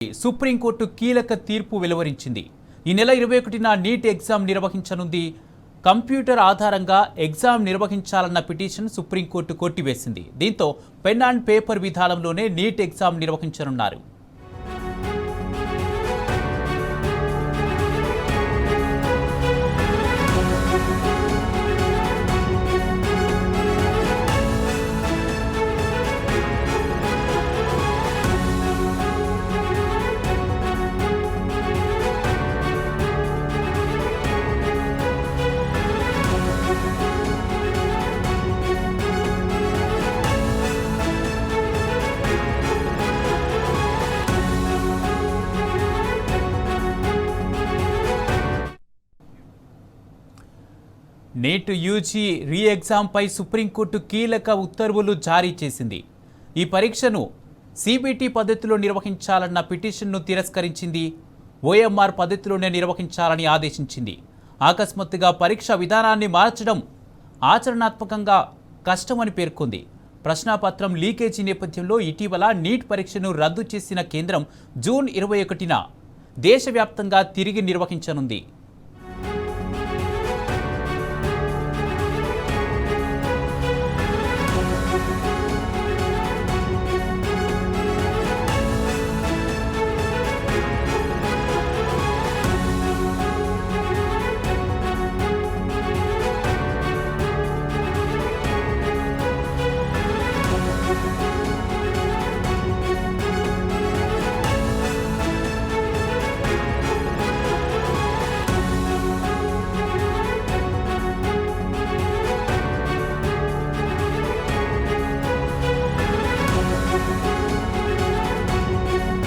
Supreme court కీలక తీర్పు వెలువరించింది. ఈ నెల 21న నీట్ ఎగ్జామ్ నిర్వహించనుంది. కంప్యూటర్ ఆధారంగా ఎగ్జామ్ నిర్వహించాలన్న పిటిషన్ సుప్రీంకోర్టు కొట్టివేసింది. దీంతో పెన్ అండ్ పేపర్ విధానంలోనే నీట్ ఎగ్జామ్ నిర్వహించనున్నారు. నీట్ యూజీ రీ ఎగ్జామ్పై సుప్రీంకోర్టు కీలక ఉత్తర్వులు జారీ చేసింది. ఈ పరీక్షను సిబిటి పద్ధతిలో నిర్వహించాలన్న పిటిషన్ను తిరస్కరించింది. ఓఎంఆర్ పద్ధతిలోనే నిర్వహించాలని ఆదేశించింది. అకస్మాత్తుగా పరీక్ష విధానాన్ని మార్చడం ఆచరణాత్మకంగా కష్టమని పేర్కొంది. ప్రశ్నాపత్రం లీకేజీ నేపథ్యంలో ఇటీవల నీట్ పరీక్షను రద్దు చేసిన కేంద్రం జూన్ 21న దేశవ్యాప్తంగా తిరిగి నిర్వహించనుంది.